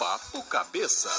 Papo Cabeça.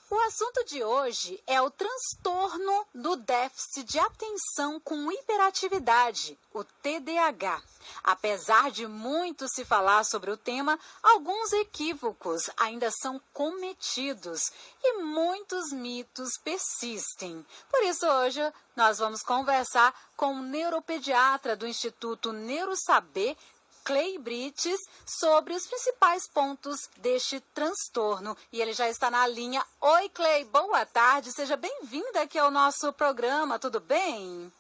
O assunto de hoje é o transtorno do déficit de atenção com hiperatividade, o TDAH. Apesar de muito se falar sobre o tema, alguns equívocos ainda são cometidos e muitos mitos persistem. Por isso, hoje, nós vamos conversar com o neuropediatra do Instituto Neurosaber, Clay Brites, sobre os principais pontos deste transtorno. E ele já está na linha. Oi, Clay, boa tarde. Seja bem-vinda aqui ao nosso programa. Tudo bem?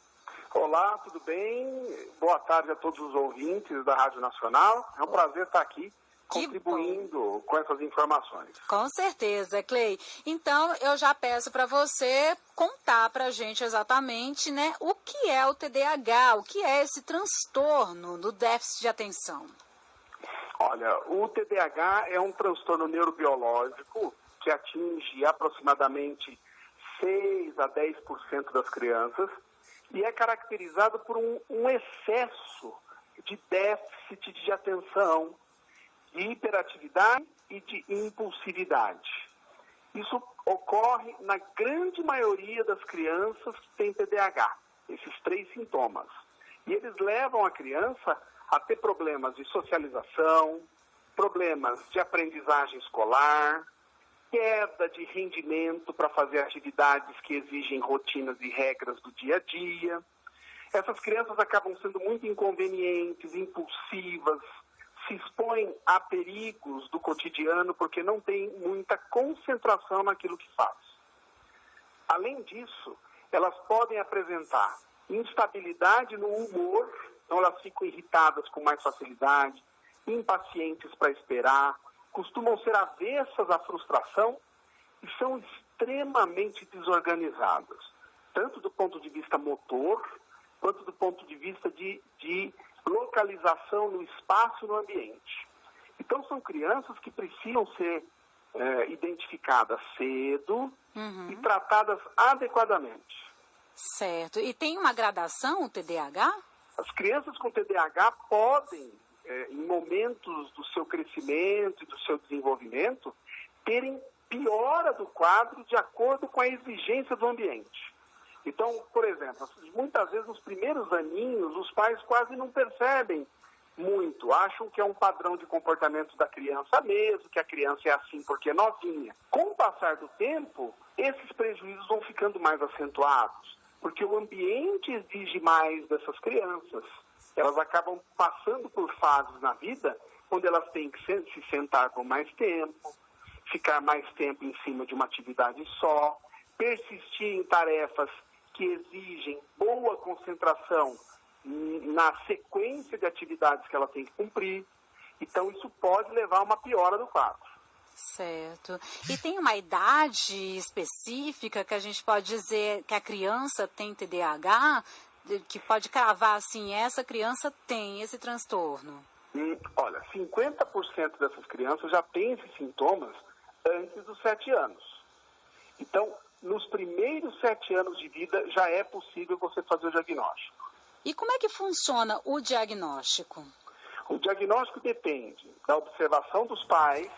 Olá, tudo bem? Boa tarde a todos os ouvintes da Rádio Nacional. É um prazer estar aqui contribuindo com essas informações. Com certeza, Clay. Então, eu já peço para você contar para a gente exatamente, né, o que é o TDAH, o que é esse transtorno do déficit de atenção. Olha, o TDAH é um transtorno neurobiológico que atinge aproximadamente 6 a 10% das crianças e é caracterizado por um excesso de déficit de atenção, de hiperatividade e de impulsividade. Isso ocorre na grande maioria das crianças que têm TDAH, esses 3 sintomas. E eles levam a criança a ter problemas de socialização, problemas de aprendizagem escolar, queda de rendimento para fazer atividades que exigem rotinas e regras do dia a dia. Essas crianças acabam sendo muito inconvenientes, impulsivas, se expõem a perigos do cotidiano porque não têm muita concentração naquilo que faz. Além disso, elas podem apresentar instabilidade no humor, então elas ficam irritadas com mais facilidade, impacientes para esperar, costumam ser avessas à frustração e são extremamente desorganizadas, tanto do ponto de vista motor, quanto do ponto de vista de localização no espaço e no ambiente. Então, são crianças que precisam ser identificadas cedo e tratadas adequadamente. Certo. E tem uma gradação, o TDAH? As crianças com TDAH podem, em momentos do seu crescimento e do seu desenvolvimento, terem piora do quadro de acordo com a exigência do ambiente. Então, por exemplo, muitas vezes nos primeiros aninhos, os pais quase não percebem muito, acham que é um padrão de comportamento da criança mesmo, que a criança é assim porque é novinha. Com o passar do tempo, esses prejuízos vão ficando mais acentuados, porque o ambiente exige mais dessas crianças. Elas acabam passando por fases na vida onde elas têm que se sentar por mais tempo, ficar mais tempo em cima de uma atividade só, persistir em tarefas que exigem boa concentração na sequência de atividades que ela tem que cumprir. Então, isso pode levar a uma piora do quadro. Certo. E tem uma idade específica que a gente pode dizer que a criança tem TDAH, que pode cravar assim, essa criança tem esse transtorno? Olha, 50% dessas crianças já têm esses sintomas antes dos 7 anos. Então, nos primeiros 7 anos de vida, já é possível você fazer o diagnóstico. E como é que funciona o diagnóstico? O diagnóstico depende da observação dos pais,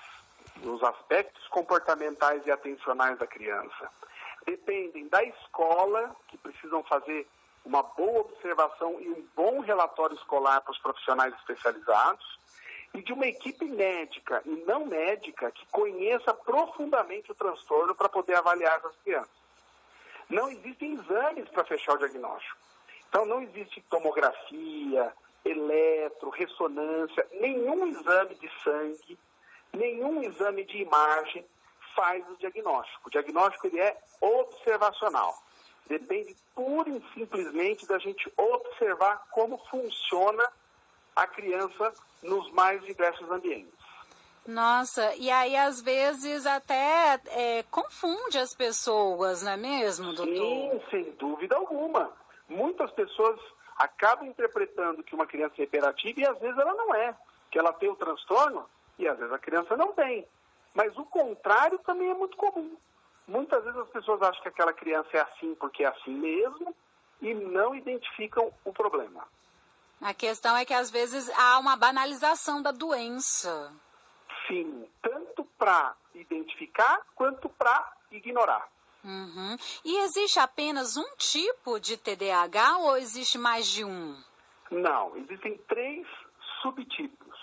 dos aspectos comportamentais e atencionais da criança. Dependem da escola, que precisam fazer uma boa observação e um bom relatório escolar para os profissionais especializados, e de uma equipe médica e não médica que conheça profundamente o transtorno para poder avaliar essas crianças. Não existem exames para fechar o diagnóstico. Então, não existe tomografia, eletro, ressonância, nenhum exame de sangue, nenhum exame de imagem faz o diagnóstico. O diagnóstico ele é observacional. Depende pura e simplesmente da gente observar como funciona a criança nos mais diversos ambientes. Nossa, e aí às vezes até confunde as pessoas, não é mesmo, doutor? Sim, sem dúvida alguma. Muitas pessoas acabam interpretando que uma criança é hiperativa e às vezes ela não é, que ela tem o transtorno e às vezes a criança não tem. Mas o contrário também é muito comum. Muitas vezes as pessoas acham que aquela criança é assim porque é assim mesmo e não identificam o problema. A questão é que às vezes há uma banalização da doença. Sim, tanto para identificar quanto para ignorar. Uhum. E existe apenas um tipo de TDAH ou existe mais de um? Não, existem 3 subtipos,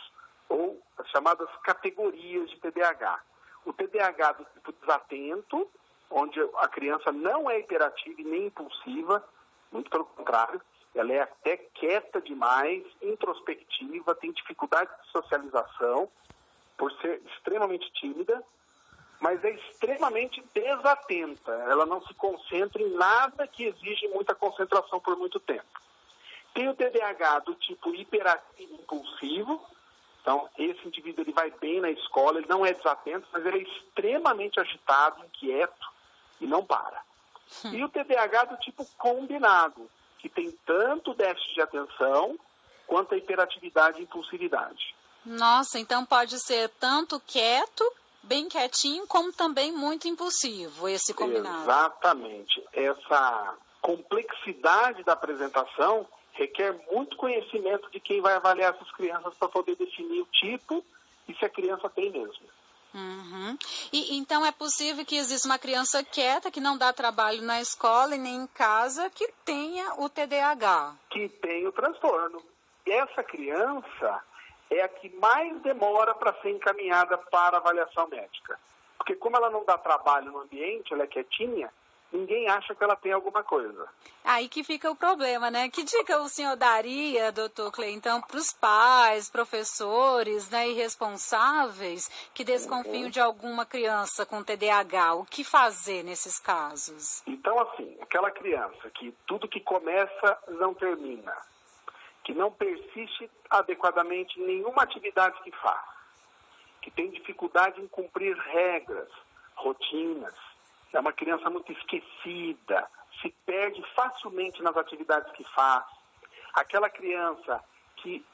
ou as chamadas categorias de TDAH. O TDAH do tipo desatento, onde a criança não é hiperativa e nem impulsiva, muito pelo contrário, ela é até quieta demais, introspectiva, tem dificuldade de socialização, por ser extremamente tímida, mas é extremamente desatenta. Ela não se concentra em nada que exige muita concentração por muito tempo. Tem o TDAH do tipo hiperativo impulsivo. Então, esse indivíduo ele vai bem na escola, ele não é desatento, mas ele é extremamente agitado, inquieto e não para. E o TDAH do tipo combinado, que tem tanto déficit de atenção quanto a hiperatividade e impulsividade. Nossa, então pode ser tanto quieto, bem quietinho, como também muito impulsivo, esse combinado. Exatamente. Essa complexidade da apresentação requer muito conhecimento de quem vai avaliar essas crianças para poder definir o tipo e se a criança tem mesmo. Uhum. E então é possível que exista uma criança quieta, que não dá trabalho na escola e nem em casa, que tenha o TDAH. Que tem o transtorno. Essa criança é a que mais demora para ser encaminhada para avaliação médica. Porque como ela não dá trabalho no ambiente, ela é quietinha, ninguém acha que ela tem alguma coisa. Aí que fica o problema, né? Que dica o senhor daria, doutor Clay, então, para os pais, professores, né, e responsáveis que desconfiam de alguma criança com TDAH? O que fazer nesses casos? Então, assim, aquela criança que tudo que começa não termina, que não persiste adequadamente em nenhuma atividade que faz, que tem dificuldade em cumprir regras, rotinas, é uma criança muito esquecida, se perde facilmente nas atividades que faz. Aquela criança que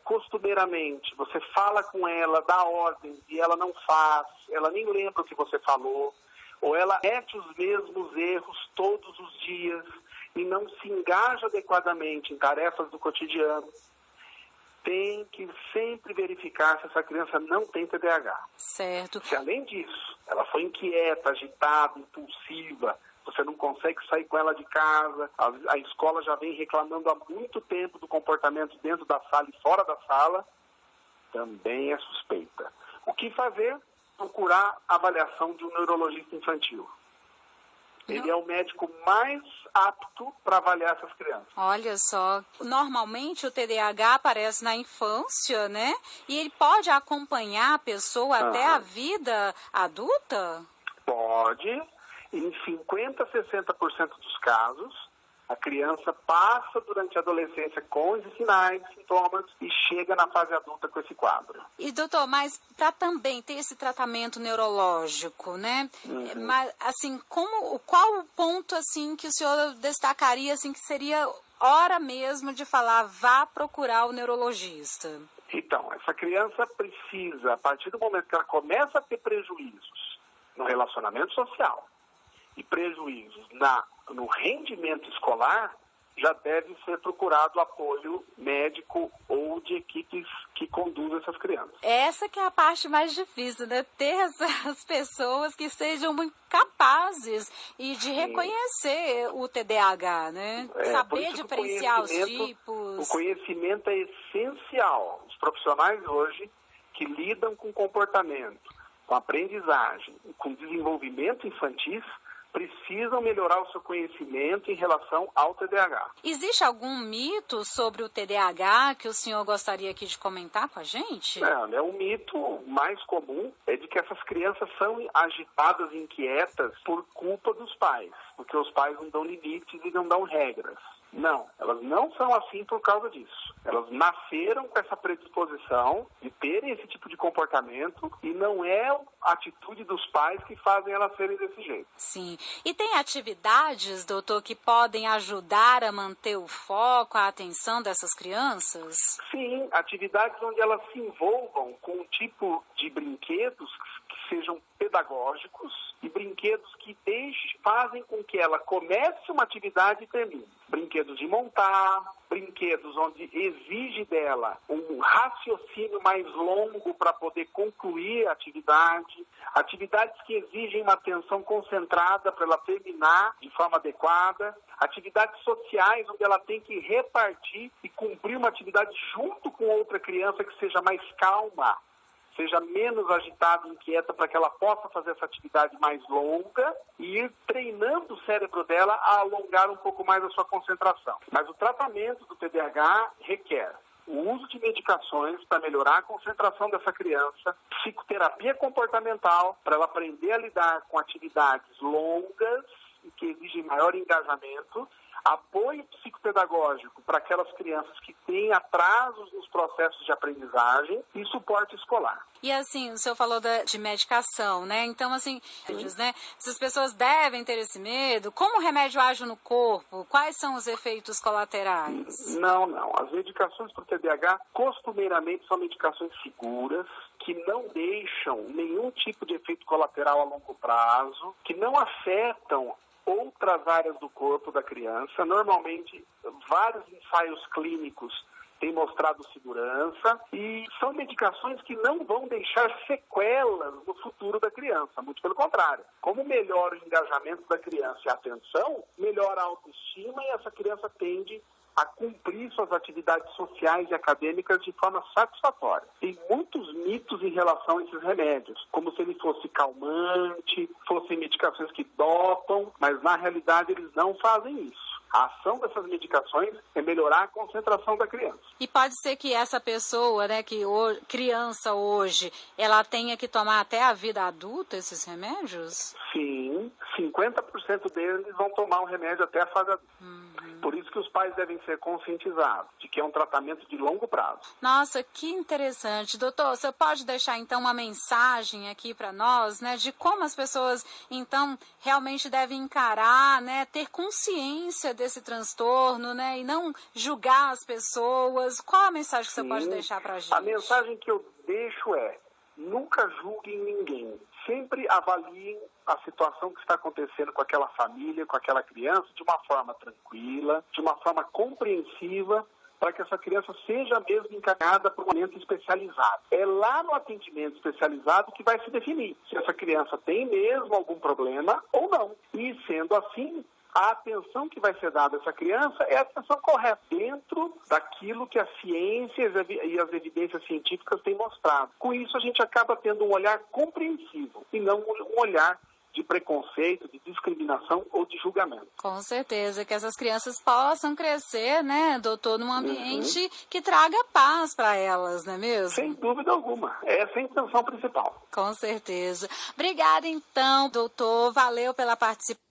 costumeiramente você fala com ela, dá ordem e ela não faz, ela nem lembra o que você falou, ou ela comete os mesmos erros todos os dias e não se engaja adequadamente em tarefas do cotidiano, tem que sempre verificar se essa criança não tem TDAH. Certo. Se além disso, ela foi inquieta, agitada, impulsiva, você não consegue sair com ela de casa, a escola já vem reclamando há muito tempo do comportamento dentro da sala e fora da sala, também é suspeita. O que fazer? Procurar a avaliação de um neurologista infantil. Ele é o médico mais apto para avaliar essas crianças. Olha só, normalmente o TDAH aparece na infância, né? E ele pode acompanhar a pessoa até a vida adulta? Pode. Em 50% a 60% dos casos, a criança passa durante a adolescência com esses sinais, sintomas e chega na fase adulta com esse quadro. E doutor, mas para também ter esse tratamento neurológico, né? Mas assim, qual o ponto assim que o senhor destacaria assim que seria hora mesmo de falar vá procurar o neurologista? Então, essa criança precisa, a partir do momento que ela começa a ter prejuízos no relacionamento social e prejuízos no rendimento escolar, já deve ser procurado apoio médico ou de equipes que conduzem essas crianças. Essa que é a parte mais difícil, né? Ter essas pessoas que sejam muito capazes e de reconhecer o TDAH, né? Saber diferenciar os tipos. O conhecimento é essencial. Os profissionais hoje que lidam com comportamento, com aprendizagem, com desenvolvimento infantis, precisam melhorar o seu conhecimento em relação ao TDAH. Existe algum mito sobre o TDAH que o senhor gostaria aqui de comentar com a gente? O mito mais comum é de que essas crianças são agitadas e inquietas por culpa dos pais, porque os pais não dão limites e não dão regras. Não, elas não são assim por causa disso. Elas nasceram com essa predisposição de terem esse tipo de comportamento e não é a atitude dos pais que fazem elas serem desse jeito. Sim. E tem atividades, doutor, que podem ajudar a manter o foco, a atenção dessas crianças? Sim, atividades onde elas se envolvam com um tipo de brinquedos que sejam pedagógicos e brinquedos que fazem com que ela comece uma atividade e termine. Brinquedos de montar, brinquedos brinquedos onde exige dela um raciocínio mais longo para poder concluir a atividade, atividades que exigem uma atenção concentrada para ela terminar de forma adequada, atividades sociais onde ela tem que repartir e cumprir uma atividade junto com outra criança que seja mais calma, seja menos agitada e inquieta, para que ela possa fazer essa atividade mais longa e ir treinando o cérebro dela a alongar um pouco mais a sua concentração. Mas o tratamento do TDAH requer o uso de medicações para melhorar a concentração dessa criança, psicoterapia comportamental para ela aprender a lidar com atividades longas e que exigem maior engajamento, apoio psicopedagógico para aquelas crianças que têm atrasos nos processos de aprendizagem e suporte escolar. E assim, o senhor falou de medicação, né? Então, assim, né? Essas pessoas devem ter esse medo. Como o remédio age no corpo? Quais são os efeitos colaterais? Não. As medicações para o TDAH costumeiramente são medicações seguras, que não deixam nenhum tipo de efeito colateral a longo prazo, que não afetam outras áreas do corpo da criança. Normalmente, vários ensaios clínicos têm mostrado segurança e são medicações que não vão deixar sequelas no futuro da criança, muito pelo contrário. Como melhora o engajamento da criança e a atenção, melhora a autoestima e essa criança tende a cumprir suas atividades sociais e acadêmicas de forma satisfatória. Tem muitos mitos em relação a esses remédios, como se ele fosse calmante, fossem medicações que dopam, mas na realidade eles não fazem isso. A ação dessas medicações é melhorar a concentração da criança. E pode ser que essa pessoa, né, criança hoje, ela tenha que tomar até a vida adulta esses remédios? Sim, 50% deles vão tomar o remédio até a fase adulta. Por isso que os pais devem ser conscientizados de que é um tratamento de longo prazo. Nossa, que interessante. Doutor, você pode deixar então uma mensagem aqui para nós, né, de como as pessoas então realmente devem encarar, né, ter consciência desse transtorno, né, e não julgar as pessoas. Qual a mensagem que você pode deixar para a gente? A mensagem que eu deixo é: nunca julguem ninguém. Sempre avaliem a situação que está acontecendo com aquela família, com aquela criança, de uma forma tranquila, de uma forma compreensiva, para que essa criança seja mesmo encaminhada para um atendimento especializado. É lá no atendimento especializado que vai se definir se essa criança tem mesmo algum problema ou não. E, sendo assim, a atenção que vai ser dada a essa criança é a atenção correta, dentro daquilo que a ciência e as evidências científicas têm mostrado. Com isso, a gente acaba tendo um olhar compreensivo e não um olhar de preconceito, de discriminação ou de julgamento. Com certeza, que essas crianças possam crescer, né, doutor, num ambiente que traga paz para elas, não é mesmo? Sem dúvida alguma. Essa é a intenção principal. Com certeza. Obrigada, então, doutor. Valeu pela participação.